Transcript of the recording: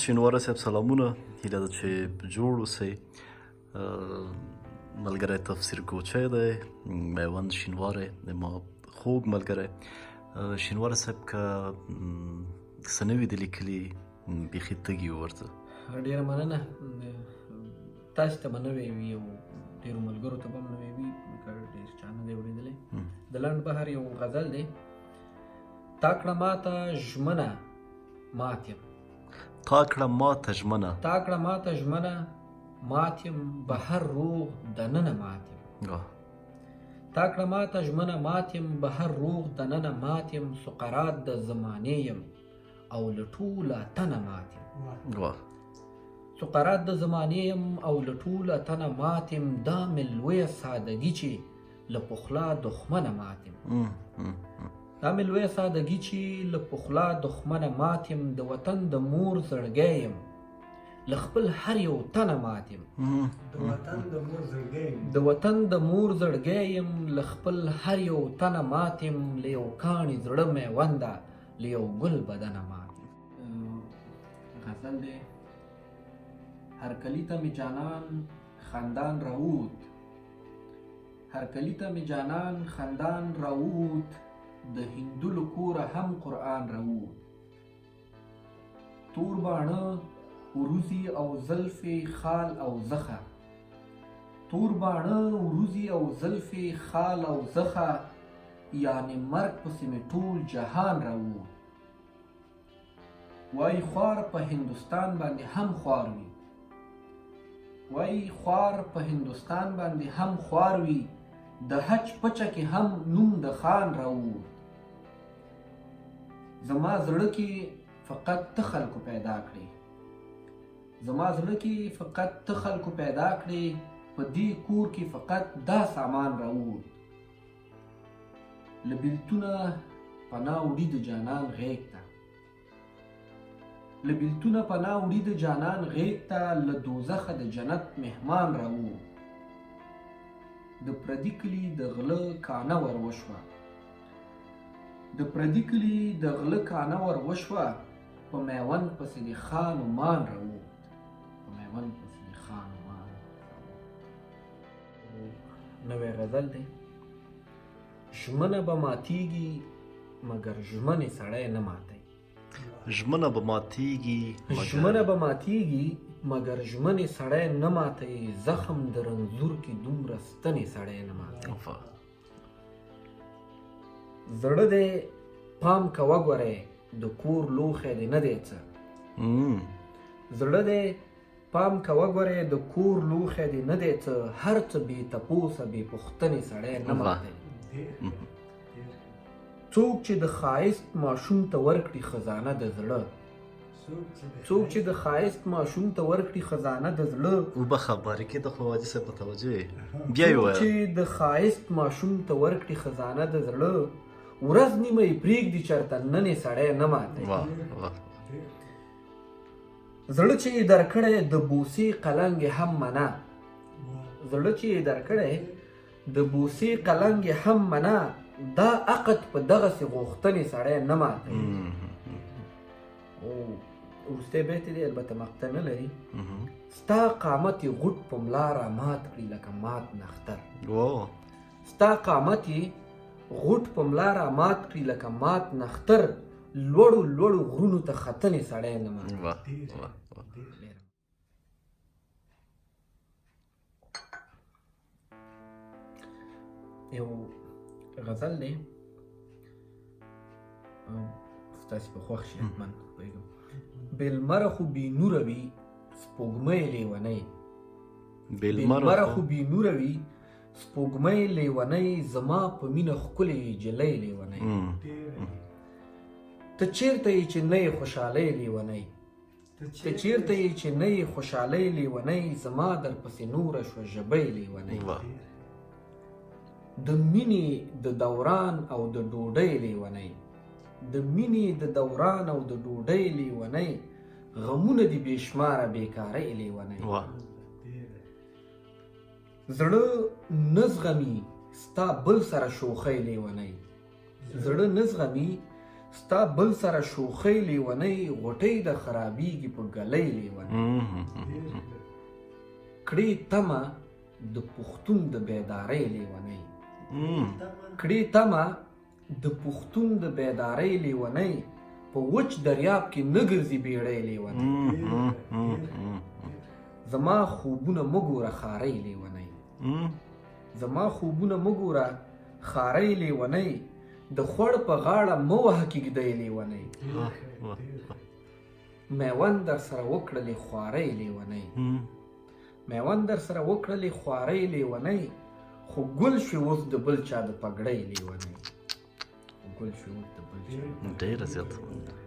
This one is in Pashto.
شینواره صاحب سلامونه، هیله ده چې جوړ اوسئ. ملګری تفسیر کوچی دی، میوند شینواری زما خوږ ملګری. شینواره صاحب که څه نه وي د لیکلي بیخي تږي وو ورته. ډېره مننه. تاسو ته به نوی وي او ډېرو ملګرو ته به هم نوی وي، که ډېر چا نه دی اورېدلی. د لنډ بهر یو غزل دی: تا کړه ماته ژمنه مات یم، تا کړه ماته ژمنه، تا کړه ماته ژمنه مات یم، بهر روغ دننه مات یم. تا کړه ماته ژمنه مات یم، بهر روغ دننه مات یم، سقرات د زمانې یم او له ټوله تنه مات یم. سقرات د زمانې یم او له ټوله تنه مات یم، دا مې لویه سادګي چې له پخلا دښمنه مات یم. دا مې لویه سادګي چې له پخلا دښمنه مات یم، د وطن د مور زړګی یم له خپل هر یو تنه مات یم. د وطن د مور زړګی یم له خپل هر یو تنه مات یم، له یو کاڼي زړه میونده له یو ګل بدنه مات یم. غزل دی: هر کلی ته می جانان خندان راووت، هر کلی ته می جانان خندان راووت، د هندو له کوره هم قرآن راووت. تور باڼه وروزي او زلفې خال او زخه، تور باڼه وروزي او زلفې خال او زخه، یعنې مرګ پسې مې ټول جهان راووت. وای خوار په هندوستان باندې هم خوار وي، وای خوار په هندوستان باندې هم خوار وي، د حج پچه کې هم نوم د خان راووت. زما زړه کې فقط ته خلکو پیدا کړې، زما زړه کې فقط ته خلکو پیدا کړې، په دې کور کې فقط دا سامان راووت. له بیلتونه پناه وړي د جانان غیږ ته، له بیلتونه پناه وړي د جانان غیږ ته، له دوزخه د جنت مهمان راووت. د پردي کلي د غله کانه ور وشوه، د پردي کلي د غله کانه ور وشوه، په میوند پسې د خان و مان راووت، په میوند پسې د خان و مان راووت. نوی غزل دی: ژمنه به ماتیږي مګر ژمنې سړی نه ماتوي، ژمنه به ماتیږي ژمنه به ماتیږي مګر ژمنې سړی نه ماتوي، زخم د رنځور کې دومره ستنې سړی نه ماتوي. زړه دی پام کوه ګورې د کور لوښی دی نه دی څه، زړه دی پام کوه ګورې د کور لوښی دی نه دی څه، هر څه بې تپوسه بې پوښتنې سړی نه ماتوي. څوک چې د ښایست ماشوم ته ورکړي خزانه د زړه، څوک چې د ښایست ماشوم ته ورکړي خزانه د زړه، وبخه باریکې ته خو واجب صاحب متوجه یې، بیا یې وایه. څوک چې د ښایست ماشوم ته ورکړي خزانه د زړه، ورځ نیمه یې پرېږدي چېرته نن یې سړی نه ماتوي. زړه چې یې درکړی د بوسې قلنګ یې هم منه، زړه چې یې درکړی د بوسې قلنګ یې هم منه، دا عقد په دغسې غوښتنې سړی نه ماتوي. وروستی بیت دی البته مقطع نه لري: ستا قامت یې غوټ په ملا را مات کړي لکه مات نختر، ستا قامت یې غوټ په ملا را مات کړي لکه مات نختر، لوړو لوړو غرونو ته ختنې سړی نه ماتوي. یو غزل دی، تاسې به خوښ شي حتما پوهېږم: بې لمره خو بې نوره وي سپوږمۍ لیونۍ، بې لمره خو بې نوره وي سپوږمۍ لیونۍ، زما په مینه ښکلې جلۍ لیونۍ. ته چېرته یې چې نه یې خوشحالۍ لیونۍ، ته چېرته یې چې نه یې خوشحالۍ لیونۍ، زما درپسې نوره شوه ژبۍ لیونۍ. د مینې د دوران او د ډوډۍ لیونۍ، د مینې د دوران او د ډوډۍ لیونۍ، غمونه دي بې شماره بېکارۍ لیونۍ. زړه نه زغمي ستا بل سره شوخۍ لیونۍ، زړه نه زغمي ستا بل سره شوخۍ لیونۍ غوټۍ د خرابېږي په ګلۍ لیونۍ کړې تمه د پښتون د بیدارۍ لیونۍ کړې تمه د پښتون د بیدارۍ لیونۍ په وچ دریاب کې نه ګرځي بیړۍ لیونۍ زما خوبونه مه ګوره خارۍ لیونۍ زما خوبونه مه ګوره خارۍ لیونۍ د خوړ په غاړه مه وهه کېږدۍ لیونۍ میوند در سره وکړلې خوارۍ لیونۍ میوند در سره وکړلې خوارۍ لیونۍ خو ګل شوې اوس د بل چا د پګړۍ لیونۍ ګل شوې اوس د بل چا ډېره زیاته